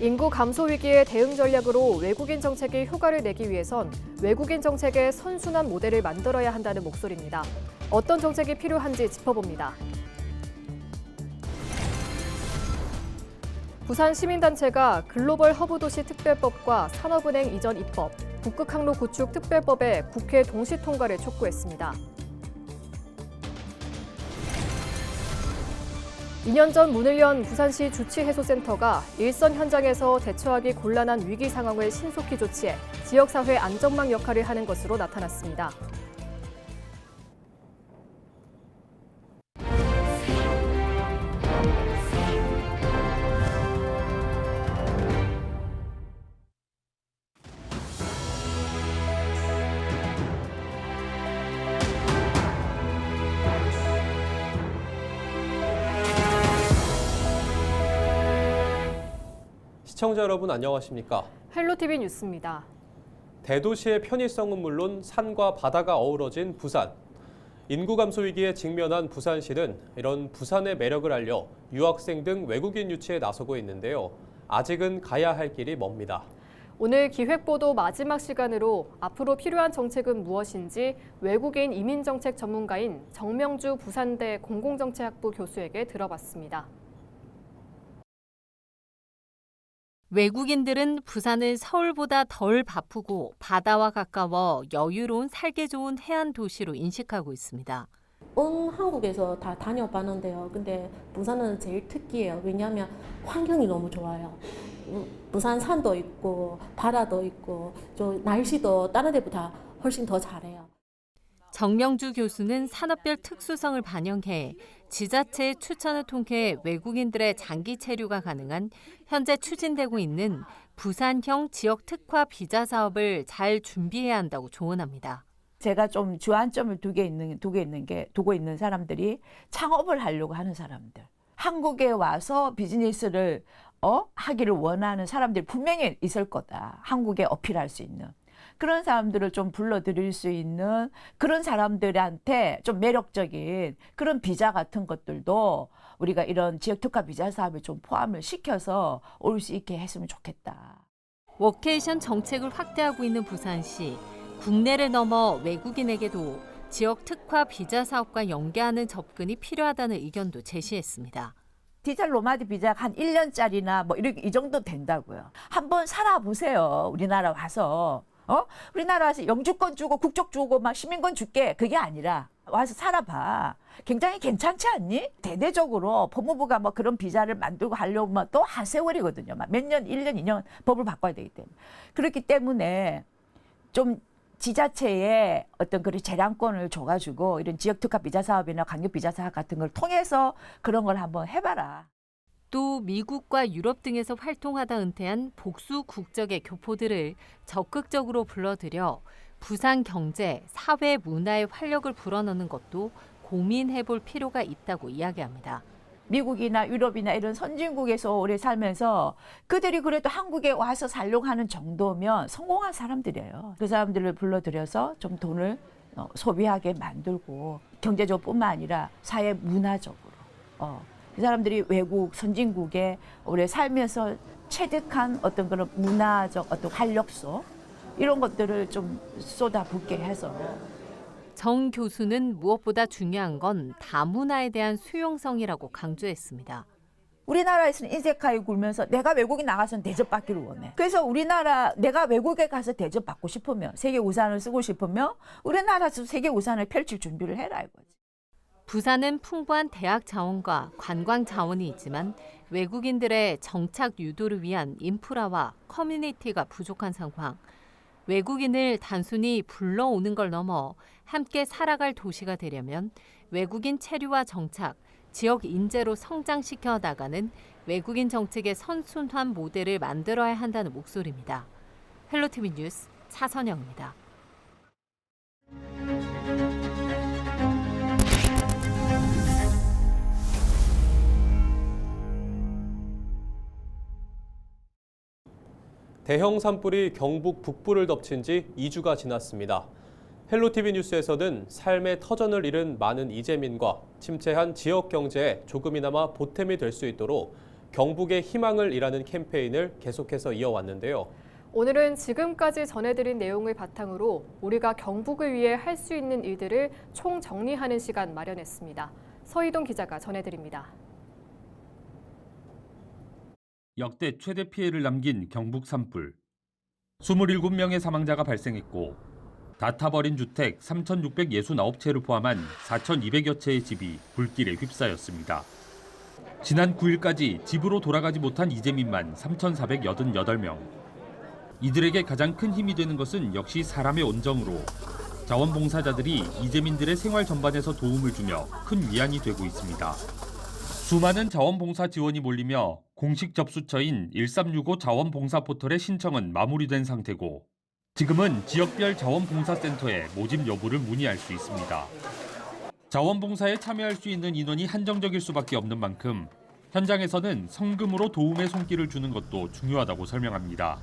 인구 감소 위기의 대응 전략으로 외국인 정책이 효과를 내기 위해선 외국인 정책의 선순환 모델을 만들어야 한다는 목소리입니다. 어떤 정책이 필요한지 짚어봅니다. 부산 시민단체가 글로벌 허브 도시 특별법과 산업은행 이전 입법, 북극항로 구축 특별법의 국회 동시 통과를 촉구했습니다. 2년 전 문을 연 부산시 주치해소센터가 일선 현장에서 대처하기 곤란한 위기 상황을 신속히 조치해 지역사회 안전망 역할을 하는 것으로 나타났습니다. 시청자 여러분 안녕하십니까? 헬로티비 뉴스입니다. 대도시의 편의성은 물론 산과 바다가 어우러진 부산. 인구 감소 위기에 직면한 부산시는 이런 부산의 매력을 알려 유학생 등 외국인 유치에 나서고 있는데요. 아직은 가야 할 길이 멉니다. 오늘 기획보도 마지막 시간으로 앞으로 필요한 정책은 무엇인지 외국인 이민정책 전문가인 정명주 부산대 공공정책학부 교수에게 들어봤습니다. 외국인들은 부산을 서울보다 덜 바쁘고 바다와 가까워 여유로운 살기 좋은 해안 도시로 인식하고 있습니다. 온 한국에서 다 다녀봤는데요. 근데 부산은 제일 특이해요. 왜냐하면 환경이 너무 좋아요. 부산 산도 있고 바다도 있고 날씨도 다른 데보다 훨씬 더 잘해요. 정명주 교수는 산업별 특수성을 반영해 지자체의 추천을 통해 외국인들의 장기 체류가 가능한 현재 추진되고 있는 부산형 지역 특화 비자 사업을 잘 준비해야 한다고 조언합니다. 제가 좀 주안점을 두고 있는 사람들이 창업을 하려고 하는 사람들. 한국에 와서 비즈니스를 하기를 원하는 사람들이 분명히 있을 거다. 한국에 어필할 수 있는. 그런 사람들을 좀 불러들일 수 있는 그런 사람들한테 좀 매력적인 그런 비자 같은 것들도 우리가 이런 지역특화 비자 사업에 좀 포함을 시켜서 올 수 있게 했으면 좋겠다. 워케이션 정책을 확대하고 있는 부산시, 국내를 넘어 외국인에게도 지역특화 비자 사업과 연계하는 접근이 필요하다는 의견도 제시했습니다. 디지털 노마드 비자가 한 1년짜리나 이 정도 된다고요. 한번 살아보세요. 우리나라 와서. 우리나라 와서 영주권 주고 국적 주고 막 시민권 줄게. 그게 아니라 와서 살아봐. 굉장히 괜찮지 않니? 대대적으로 법무부가 그런 비자를 만들고 하려면 또 한 세월이거든요. 몇 년, 1년, 2년 법을 바꿔야 되기 때문에. 그렇기 때문에 좀 지자체에 어떤 그런 재량권을 줘가지고 이런 지역특화 비자 사업이나 강력 비자 사업 같은 걸 통해서 그런 걸 한번 해봐라. 또 미국과 유럽 등에서 활동하다 은퇴한 복수 국적의 교포들을 적극적으로 불러들여 부산 경제, 사회, 문화의 활력을 불어넣는 것도 고민해볼 필요가 있다고 이야기합니다. 미국이나 유럽이나 이런 선진국에서 오래 살면서 그들이 그래도 한국에 와서 살려고 하는 정도면 성공한 사람들이에요. 그 사람들을 불러들여서 좀 돈을 소비하게 만들고 경제적뿐만 아니라 사회 문화적으로 그 사람들이 외국 선진국에 오래 살면서 체득한 어떤 그런 문화적 어떤 활력소 이런 것들을 좀 쏟아붓게 해서 정 교수는 무엇보다 중요한 건 다문화에 대한 수용성이라고 강조했습니다. 우리나라에서는 인색하게 굴면서 내가 외국에 나가서는 대접받기를 원해. 그래서 내가 외국에 가서 대접받고 싶으면 세계 우산을 쓰고 싶으면 우리나라에서 세계 우산을 펼칠 준비를 해라 이거지. 부산은 풍부한 대학 자원과 관광 자원이 있지만 외국인들의 정착 유도를 위한 인프라와 커뮤니티가 부족한 상황. 외국인을 단순히 불러오는 걸 넘어 함께 살아갈 도시가 되려면 외국인 체류와 정착, 지역 인재로 성장시켜 나가는 외국인 정책의 선순환 모델을 만들어야 한다는 목소리입니다. 헬로티비 뉴스 차선영입니다. 대형 산불이 경북 북부를 덮친 지 2주가 지났습니다. 헬로티비 뉴스에서는 삶의 터전을 잃은 많은 이재민과 침체한 지역 경제에 조금이나마 보탬이 될 수 있도록 경북의 희망을 일하는 캠페인을 계속해서 이어왔는데요. 오늘은 지금까지 전해드린 내용을 바탕으로 우리가 경북을 위해 할 수 있는 일들을 총정리하는 시간 마련했습니다. 서희동 기자가 전해드립니다. 역대 최대 피해를 남긴 경북 산불. 27명의 사망자가 발생했고 다 타버린 주택 3,669채를 포함한 4,200여 채의 집이 불길에 휩싸였습니다. 지난 9일까지 집으로 돌아가지 못한 이재민만 3,488명. 이들에게 가장 큰 힘이 되는 것은 역시 사람의 온정으로 자원봉사자들이 이재민들의 생활 전반에서 도움을 주며 큰 위안이 되고 있습니다. 수많은 자원봉사 지원이 몰리며 공식 접수처인 1365 자원봉사 포털의 신청은 마무리된 상태고 지금은 지역별 자원봉사센터에 모집 여부를 문의할 수 있습니다. 자원봉사에 참여할 수 있는 인원이 한정적일 수밖에 없는 만큼 현장에서는 성금으로 도움의 손길을 주는 것도 중요하다고 설명합니다.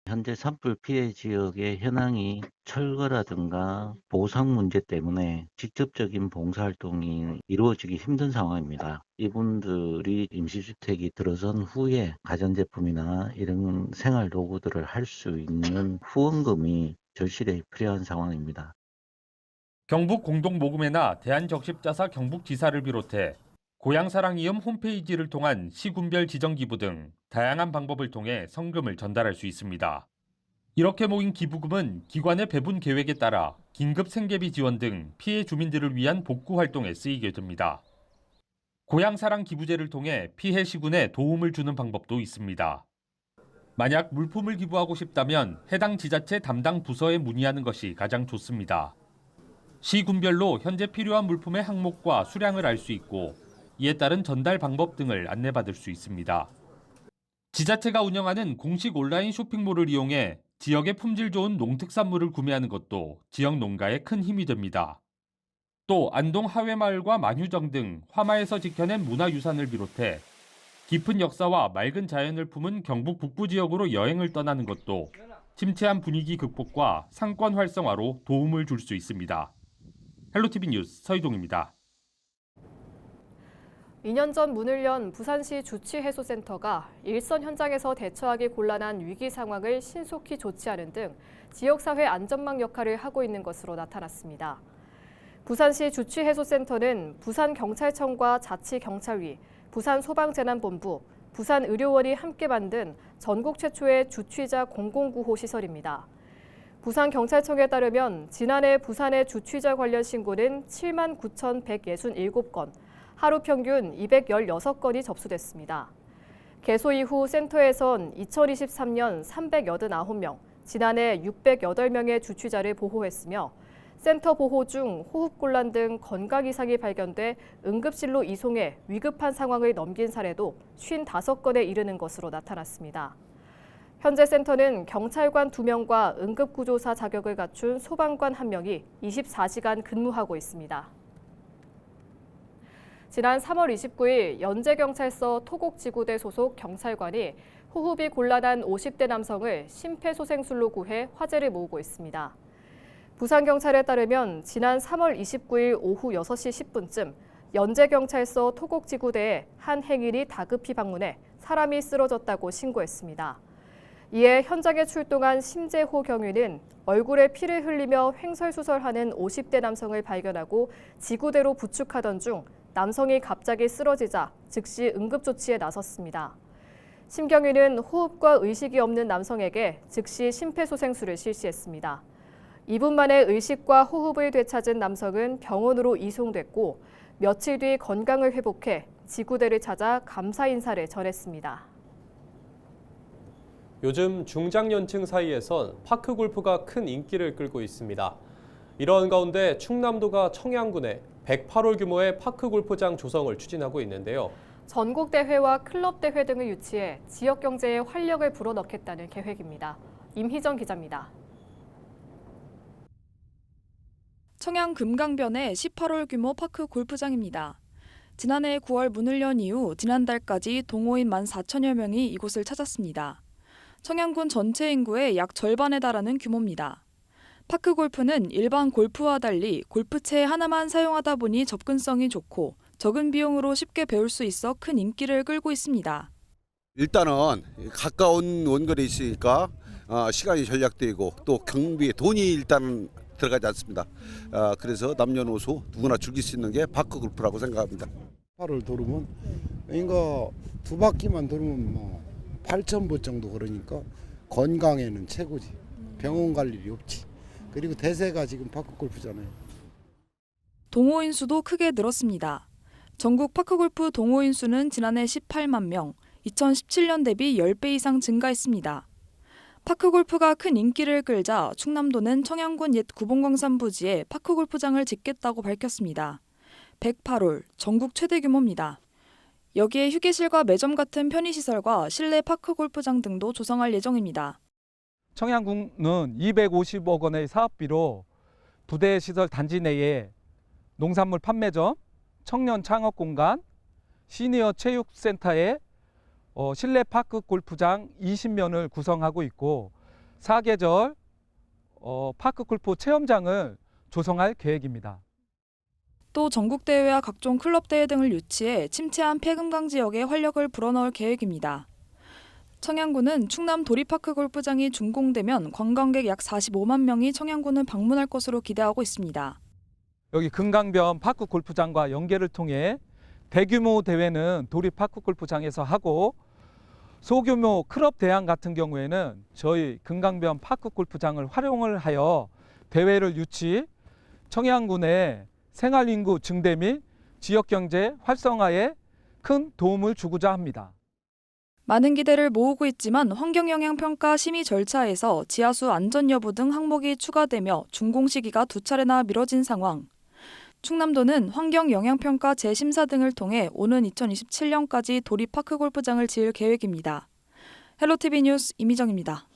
현재 산불 피해 지역의 현황이 철거라든가 보상 문제 때문에 직접적인 봉사활동이 이루어지기 힘든 상황입니다. 이분들이 임시주택이 들어선 후에 가전제품이나 이런 생활도구들을 할 수 있는 후원금이 절실히 필요한 상황입니다. 경북 공동모금회나 대한적십자사 경북지사를 비롯해 고향사랑이음 홈페이지를 통한 시군별 지정기부 등 다양한 방법을 통해 성금을 전달할 수 있습니다. 이렇게 모인 기부금은 기관의 배분 계획에 따라 긴급 생계비 지원 등 피해 주민들을 위한 복구 활동에 쓰이게 됩니다. 고향사랑 기부제를 통해 피해 시군에 도움을 주는 방법도 있습니다. 만약 물품을 기부하고 싶다면 해당 지자체 담당 부서에 문의하는 것이 가장 좋습니다. 시군별로 현재 필요한 물품의 항목과 수량을 알 수 있고 이에 따른 전달 방법 등을 안내받을 수 있습니다. 지자체가 운영하는 공식 온라인 쇼핑몰을 이용해 지역의 품질 좋은 농특산물을 구매하는 것도 지역 농가에 큰 힘이 됩니다. 또 안동 하회마을과 만휴정 등 화마에서 지켜낸 문화유산을 비롯해 깊은 역사와 맑은 자연을 품은 경북 북부 지역으로 여행을 떠나는 것도 침체한 분위기 극복과 상권 활성화로 도움을 줄 수 있습니다. 헬로티비 뉴스 서희동입니다. 2년 전 문을 연 부산시 주취해소센터가 일선 현장에서 대처하기 곤란한 위기 상황을 신속히 조치하는 등 지역사회 안전망 역할을 하고 있는 것으로 나타났습니다. 부산시 주취해소센터는 부산경찰청과 자치경찰위, 부산소방재난본부, 부산의료원이 함께 만든 전국 최초의 주취자 공공구호 시설입니다. 부산경찰청에 따르면 지난해 부산의 주취자 관련 신고는 79,167건, 하루 평균 216건이 접수됐습니다. 개소 이후 센터에선 2023년 389명, 지난해 608명의 주취자를 보호했으며 센터 보호 중 호흡곤란 등 건강 이상이 발견돼 응급실로 이송해 위급한 상황을 넘긴 사례도 55건에 이르는 것으로 나타났습니다. 현재 센터는 경찰관 2명과 응급구조사 자격을 갖춘 소방관 1명이 24시간 근무하고 있습니다. 지난 3월 29일 연제경찰서 토곡지구대 소속 경찰관이 호흡이 곤란한 50대 남성을 심폐소생술로 구해 화제를 모으고 있습니다. 부산경찰에 따르면 지난 3월 29일 오후 6시 10분쯤 연제경찰서 토곡지구대에 한 행인이 다급히 방문해 사람이 쓰러졌다고 신고했습니다. 이에 현장에 출동한 심재호 경위는 얼굴에 피를 흘리며 횡설수설하는 50대 남성을 발견하고 지구대로 부축하던 중 남성이 갑자기 쓰러지자 즉시 응급조치에 나섰습니다. 심경위는 호흡과 의식이 없는 남성에게 즉시 심폐소생술을 실시했습니다. 2분 만에 의식과 호흡을 되찾은 남성은 병원으로 이송됐고 며칠 뒤 건강을 회복해 지구대를 찾아 감사 인사를 전했습니다. 요즘 중장년층 사이에선 파크 골프가 큰 인기를 끌고 있습니다. 이러한 가운데 충남도가 청양군에 108홀 규모의 파크 골프장 조성을 추진하고 있는데요. 전국 대회와 클럽 대회 등을 유치해 지역 경제에 활력을 불어넣겠다는 계획입니다. 임희정 기자입니다. 청양 금강변의 18홀 규모 파크 골프장입니다. 지난해 9월 문을 연 이후 지난달까지 동호인 14,000여 명이 이곳을 찾았습니다. 청양군 전체 인구의 약 절반에 달하는 규모입니다. 파크 골프는 일반 골프와 달리 골프채 하나만 사용하다 보니 접근성이 좋고 적은 비용으로 쉽게 배울 수 있어 큰 인기를 끌고 있습니다. 일단은 가까운 원거리에 있으니까 시간이 절약되고 또 경비에 돈이 일단 들어가지 않습니다. 그래서 남녀노소 누구나 즐길 수 있는 게 파크 골프라고 생각합니다. 파를 돌으면 그러니까 2바퀴만 돌면 뭐 8,000보 정도 그러니까 건강에는 최고지. 병원 갈 일이 없지. 그리고 대세가 지금 파크 골프잖아요. 동호인 수도 크게 늘었습니다. 전국 파크골프 동호인 수는 지난해 18만 명, 2017년 대비 10배 이상 증가했습니다. 파크골프가 큰 인기를 끌자 충남도는 청양군 옛 구봉광산 부지에 파크골프장을 짓겠다고 밝혔습니다. 108홀, 전국 최대 규모입니다. 여기에 휴게실과 매점 같은 편의시설과 실내 파크골프장 등도 조성할 예정입니다. 청양군은 250억 원의 사업비로 부대시설 단지 내에 농산물 판매점, 청년 창업공간, 시니어 체육센터에 실내 파크 골프장 20면을 구성하고 있고 4계절 파크 골프 체험장을 조성할 계획입니다. 또 전국대회와 각종 클럽대회 등을 유치해 침체한 폐금강 지역에 활력을 불어넣을 계획입니다. 청양군은 충남 도리파크 골프장이 준공되면 관광객 약 45만 명이 청양군을 방문할 것으로 기대하고 있습니다. 여기 금강변 파크 골프장과 연계를 통해 대규모 대회는 도리파크 골프장에서 하고 소규모 클럽 대항 같은 경우에는 저희 금강변 파크 골프장을 활용을 하여 대회를 유치, 청양군의 생활인구 증대 및 지역경제 활성화에 큰 도움을 주고자 합니다. 많은 기대를 모으고 있지만 환경영향평가 심의 절차에서 지하수 안전 여부 등 항목이 추가되며 준공 시기가 2차례나 미뤄진 상황. 충남도는 환경영향평가 재심사 등을 통해 오는 2027년까지 도리파크 골프장을 지을 계획입니다. 헬로티비 뉴스 이미정입니다.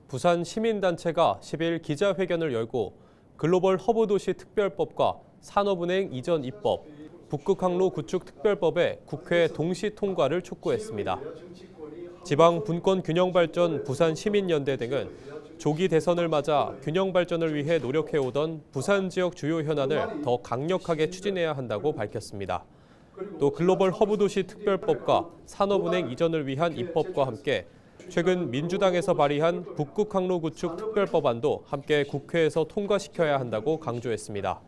부산 시민단체가 10일 기자회견을 열고 글로벌 허브 도시 특별법과 산업은행 이전 입법, 북극항로 구축 특별법의 국회 동시 통과를 촉구했습니다. 지방 분권 균형 발전 부산 시민연대 등은 조기 대선을 맞아 균형 발전을 위해 노력해오던 부산 지역 주요 현안을 더 강력하게 추진해야 한다고 밝혔습니다. 또 글로벌 허브 도시 특별법과 산업은행 이전을 위한 입법과 함께 최근 민주당에서 발의한 북극항로 구축 특별법안도 함께 국회에서 통과시켜야 한다고 강조했습니다.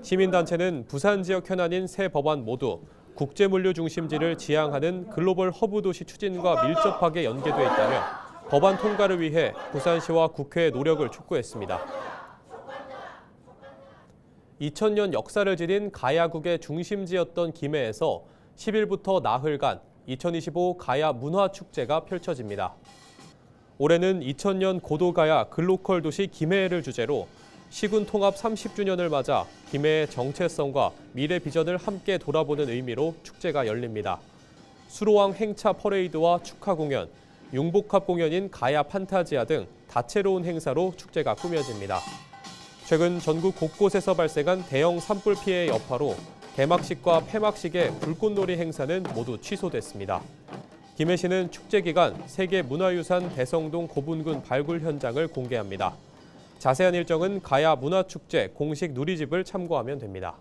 시민단체는 부산 지역 현안인 세 법안 모두 국제물류 중심지를 지향하는 글로벌 허브 도시 추진과 밀접하게 연계돼 있다며 법안 통과를 위해 부산시와 국회의 노력을 촉구했습니다. 2000년 역사를 지닌 가야국의 중심지였던 김해에서 10일부터 나흘간 2025 가야 문화축제가 펼쳐집니다. 올해는 2000년 고도가야 글로컬 도시 김해를 주제로 시군 통합 30주년을 맞아 김해의 정체성과 미래 비전을 함께 돌아보는 의미로 축제가 열립니다. 수로왕 행차 퍼레이드와 축하 공연, 융복합 공연인 가야 판타지아 등 다채로운 행사로 축제가 꾸며집니다. 최근 전국 곳곳에서 발생한 대형 산불 피해의 여파로 개막식과 폐막식의 불꽃놀이 행사는 모두 취소됐습니다. 김해시는 축제 기간 세계문화유산 대성동 고분군 발굴 현장을 공개합니다. 자세한 일정은 가야 문화축제 공식 누리집을 참고하면 됩니다.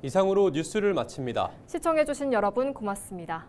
이상으로 뉴스를 마칩니다. 시청해주신 여러분 고맙습니다.